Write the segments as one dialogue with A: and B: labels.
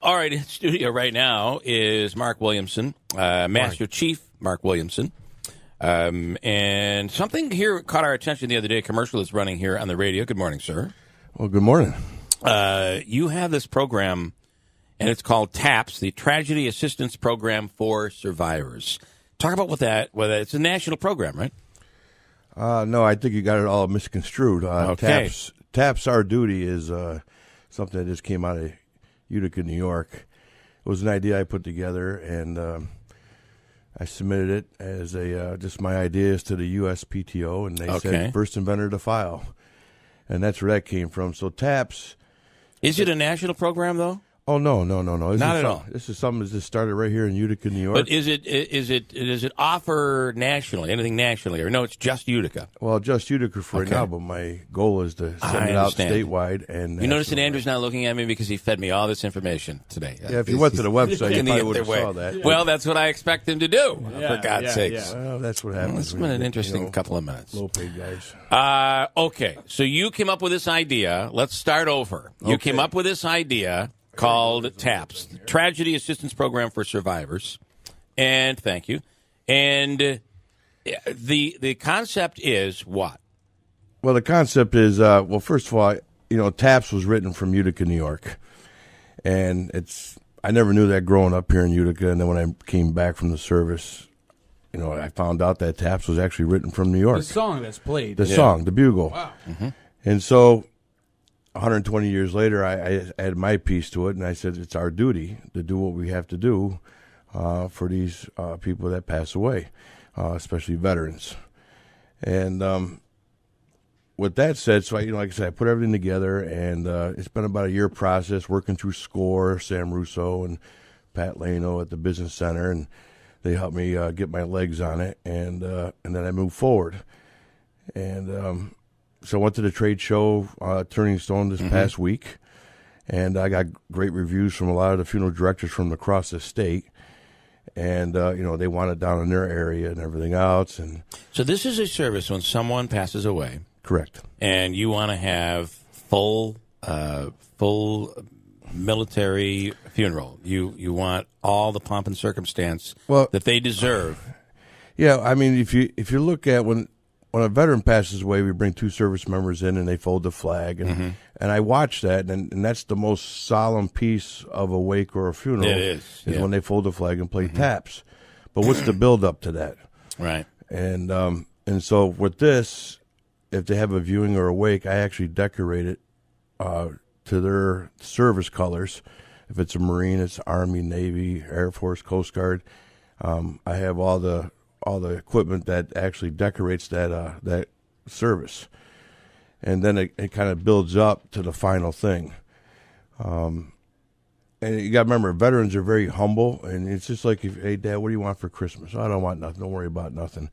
A: All right, in studio right now is Mark Williamson, Master Chief Mark Williamson. And something here caught our attention the other day. A commercial is running here on the radio. Good morning, sir.
B: Well, good morning.
A: You have this program, and it's called TAPS, the Tragedy Assistance Program for Survivors. Talk about whether it's a national program, right?
B: No, I think you got it all misconstrued.
A: Okay.
B: TAPS Our Duty is something that just came out of Utica, New York. It was an idea I put together, and I submitted it as just my ideas to the USPTO, and they said first inventor to file, and that's where that came from. So TAPS,
A: is it a national program though?
B: Oh no!
A: Not at all.
B: This is something that just started right here in Utica, New York.
A: But does it offer nationally, anything nationally, or no? It's just Utica.
B: Well, just Utica for right now, but my goal is to send it out statewide. And
A: you notice that Andrew's not looking at me because he fed me all this information today.
B: Yeah, if you went to the website, you probably would have saw that.
A: Well, that's what I expect him to do. For God's sakes.
B: Yeah. Well, that's what happens.
A: It's been an interesting couple of minutes.
B: Low-paid guys.
A: Okay, so you came up with this idea. Let's start over. You came up with this idea called TAPS, Tragedy Assistance Program for Survivors. And thank you. And the concept is what?
B: Well, the concept is, first of all, TAPS was written from Utica, New York. And I never knew that growing up here in Utica. And then when I came back from the service, I found out that TAPS was actually written from New York.
C: The song that's played.
B: The song, the bugle.
C: Wow.
A: Mm-hmm.
B: And so 120 years later, I added my piece to it, and I said it's our duty to do what we have to do for these people that pass away, especially veterans. And with that said, so like I said, I put everything together, and it's been about a year process working through SCORE, Sam Russo, and Pat Lano at the Business Center, and they helped me get my legs on it, and then I moved forward. And so I went to the trade show, Turning Stone, this past week, and I got great reviews from a lot of the funeral directors from across the state, and they want it down in their area and everything else. And
A: so this is a service when someone passes away.
B: Correct.
A: And you want to have full military funeral. You want all the pomp and circumstance that they deserve.
B: Yeah, I mean, if you look at when a veteran passes away, we bring two service members in and they fold the flag. And I watch that, and that's the most solemn piece of a wake or a funeral.
A: It is
B: when they fold the flag and play taps. But what's the build up to that?
A: Right.
B: And so with this, if they have a viewing or a wake, I actually decorate it to their service colors. If it's a Marine, it's Army, Navy, Air Force, Coast Guard. I have all the equipment that actually decorates that service, and then it kind of builds up to the final thing. And you got to remember, veterans are very humble, and it's just like, hey, Dad, what do you want for Christmas? I don't want nothing. Don't worry about nothing.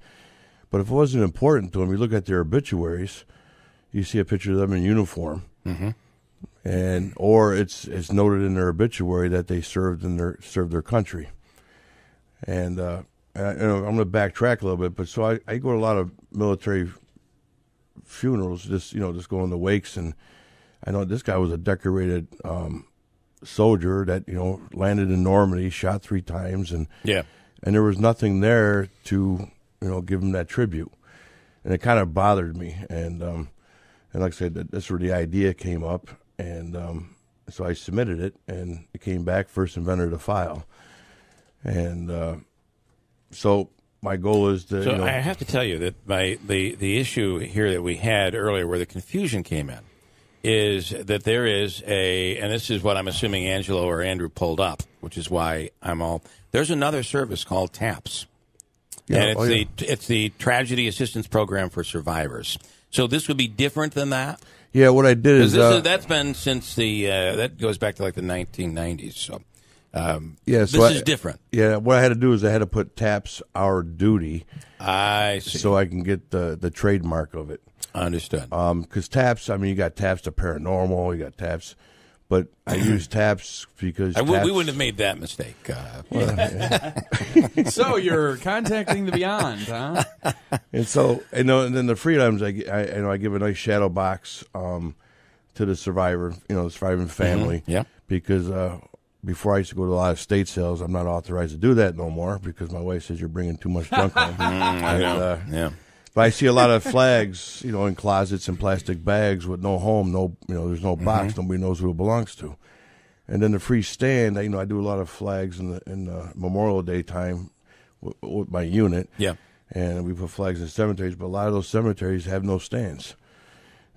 B: But if it wasn't important to them, you look at their obituaries, you see a picture of them in uniform, and or it's noted in their obituary that they served their country, and. I'm going to backtrack a little bit, but so I go to a lot of military funerals, just going to wakes, and I know this guy was a decorated soldier that landed in Normandy, shot 3 times, and there was nothing there to give him that tribute, and it kind of bothered me, and like I said, that's where the idea came up, and so I submitted it, and it came back first inventor to file, and. So my goal is to.
A: So I have to tell you that the issue here that we had earlier, where the confusion came in, is that there is and this is what I'm assuming Angelo or Andrew pulled up, which is why there's another service called TAPS, and it's the Tragedy Assistance Program for Survivors. So this would be different than that.
B: Yeah, what I did is
A: that's been since that goes back to like the 1990s. So. This is different.
B: Yeah, what I had to do is I had to put TAPS Our Duty.
A: I see.
B: So I can get the trademark of it.
A: Understood.
B: Because TAPS, you got TAPS to paranormal, you got TAPS, but I use TAPS because
A: we wouldn't have made that mistake.
C: So you're contacting the beyond, huh?
B: And so, and then the freedoms, I give a nice shadow box to the survivor, the surviving family.
A: Yeah.
B: Because before I used to go to a lot of state sales. I'm not authorized to do that no more because my wife says you're bringing too much junk home.
A: I know. Yeah.
B: But I see a lot of flags, in closets and plastic bags with no home, there's no box, nobody knows who it belongs to. And then the free stand, I do a lot of flags in the Memorial Day time with my unit.
A: Yeah.
B: And we put flags in cemeteries, but a lot of those cemeteries have no stands.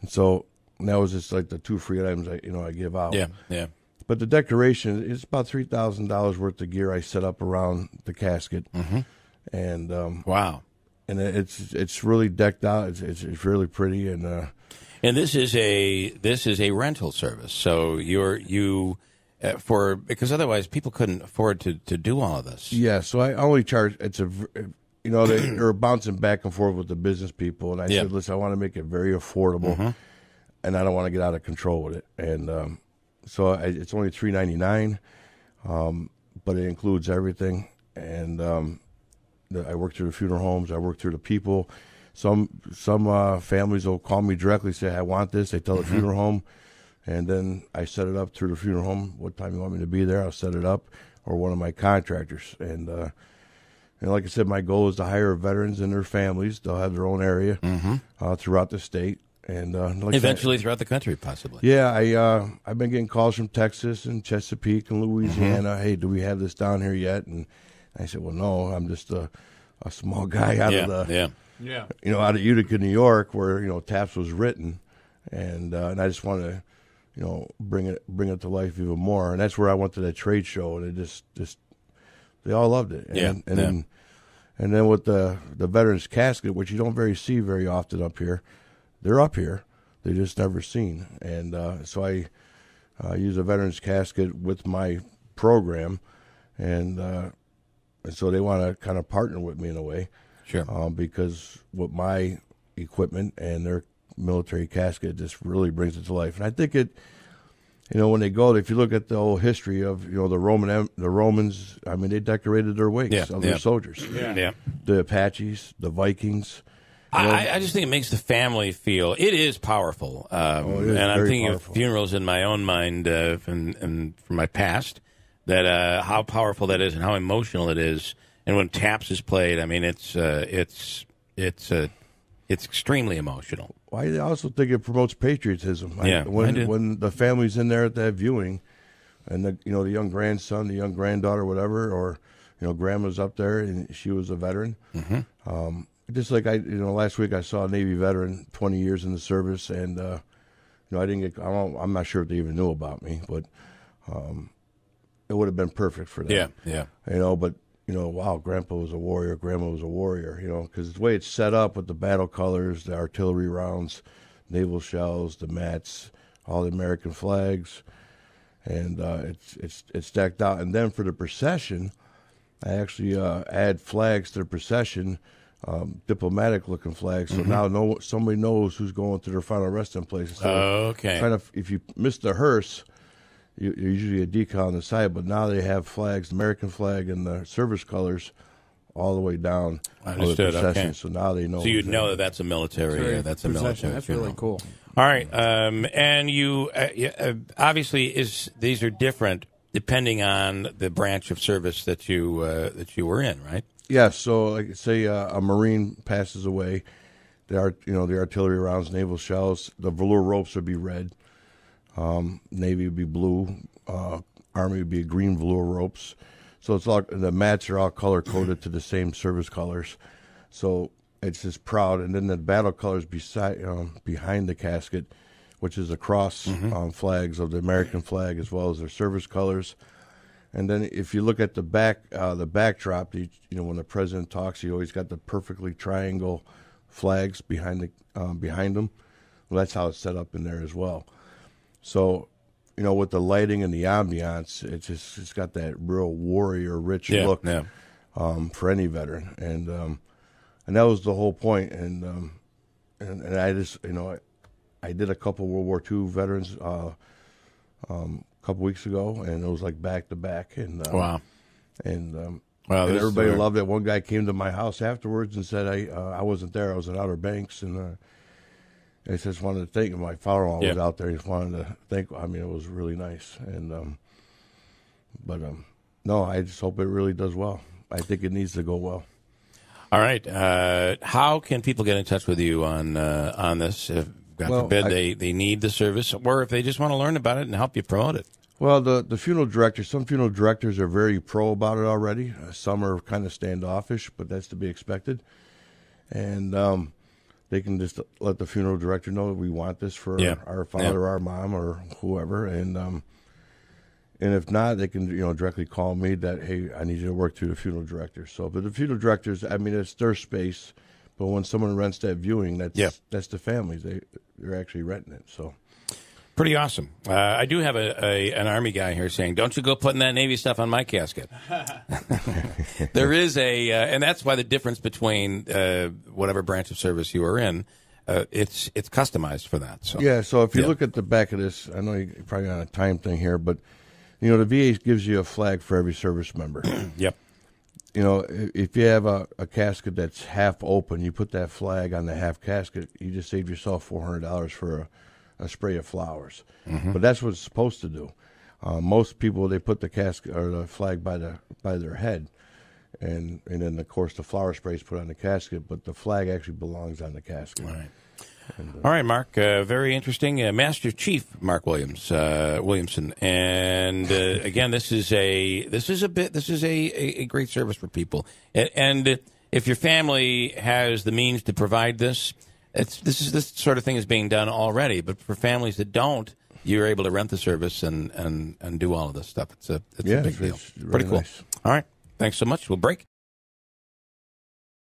B: And so that was just like the 2 free items I give out.
A: Yeah, yeah.
B: But the decoration, it's about $3,000 worth of gear I set up around the casket.
A: Mm-hmm.
B: And
A: wow.
B: And it's really decked out. It's really pretty, and
A: this is a rental service. So because otherwise people couldn't afford to do all of this.
B: Yeah. So I only charge. They're bouncing back and forth with the business people, and I said, listen, I want to make it very affordable, and I don't want to get out of control with it. And so it's only $3.99, but it includes everything, and I work through the funeral homes. I work through the people. Some families will call me directly, say, I want this. They tell the funeral home, and then I set it up through the funeral home. What time you want me to be there, I'll set it up, or one of my contractors. And like I said, my goal is to hire veterans and their families. They'll have their own area throughout the state. And
A: eventually throughout the country, possibly.
B: Yeah, I've been getting calls from Texas and Chesapeake and Louisiana. Hey, do we have this down here yet? And I said, well, no, I'm just a small guy out of Utica, New York, where TAPS was written, and I just want to bring it to life even more. And that's where I went to that trade show, and it just they all loved it. And then with the veterans casket, which you don't see very often up here, they're up here, they're just never seen. And so I use a veterans casket with my program, and so they want to kind of partner with me in a way.
A: Sure.
B: Because with my equipment and their military casket just really brings it to life. And I think it, when they go, if you look at the whole history of, the Romans, I mean, they decorated their wakes of their soldiers.
A: Yeah.
B: The Apaches, the Vikings.
A: I just think it makes the family feel, it is powerful. And I'm thinking of funerals in my own mind and from my past. That how powerful that is and how emotional it is, and when TAPS is played, I mean it's extremely emotional.
B: Well, I also think it promotes patriotism. When the family's in there at that viewing, and the young grandson, the young granddaughter, whatever, or grandma's up there and she was a veteran. Just like last week I saw a Navy veteran, 20 years in the service, and I'm not sure if they even knew about me, but. It would have been perfect for them.
A: Yeah.
B: But wow, Grandpa was a warrior, Grandma was a warrior. Because the way it's set up with the battle colors, the artillery rounds, naval shells, the mats, all the American flags, and it's decked out. And then for the procession, I actually add flags to the procession, diplomatic-looking flags. So now somebody knows who's going to their final resting place. So
A: okay.
B: If you miss the hearse. You're usually a decal on the side, but now they have flags, the American flag and the service colors, all the way down.
A: Understood. Okay.
B: So now they know.
A: So you'd know that that's a military. That's a military.
C: That's really cool.
A: All right, and you obviously these are different depending on the branch of service that you were in, right?
B: Yeah. So, like, say a Marine passes away, the artillery rounds, naval shells, the velour ropes would be red. Navy would be blue, Army would be green velour ropes. So it's all the mats are all color coded to the same service colors. So it's just proud. And then the battle colors behind the casket, which is the cross flags of the American flag as well as their service colors. And then if you look at the backdrop, when the president talks, he always got the perfectly triangle flags behind them. Well, that's how it's set up in there as well. So, with the lighting and the ambiance, it's got that real warrior rich look for any veteran, and that was the whole point. And I just I did a couple World War II veterans a couple weeks ago, and it was like back to back, and
A: wow,
B: and everybody loved it. One guy came to my house afterwards and said I wasn't there, I was in Outer Banks, and. I just wanted to thank him. My father-in-law was out there. He just wanted to thank. I mean, it was really nice, and But no, I just hope it really does well. I think it needs to go well.
A: All right. How can people get in touch with you on this? If, God forbid, they need the service, or if they just want to learn about it and help you promote it.
B: Well, the funeral directors, some funeral directors are very pro about it already. Some are kind of standoffish, but that's to be expected. And they can just let the funeral director know that we want this for our father, or our mom, or whoever. And if not, they can directly call me that, hey, I need you to work through the funeral director. So, but the funeral directors, I mean, it's their space. But when someone rents that viewing, that's the families. They're actually renting it. So,
A: pretty awesome. I do have an Army guy here saying, "Don't you go putting that Navy stuff on my casket." There is and that's why the difference between whatever branch of service you are in, it's customized for that. So
B: yeah. So if you look at the back of this, I know you're probably on a time thing here, but the VA gives you a flag for every service member.
A: Yep.
B: If you have a casket that's half open, you put that flag on the half casket, you just save yourself $400 for a spray of flowers. Mm-hmm. But that's what it's supposed to do. Most people, they put the casket or the flag by their head, and then of course the flower spray is put on the casket, but the flag actually belongs on the casket.
A: All right. All right, Mark. Very interesting. Master Chief Mark Williamson, and again, this is a great service for people. And if your family has the means to provide this sort of thing is being done already. But for families that don't, you're able to rent the service and do all of this stuff. It's a big deal.
B: Really
A: Pretty cool.
B: Nice.
A: All right. Thanks so much. We'll break.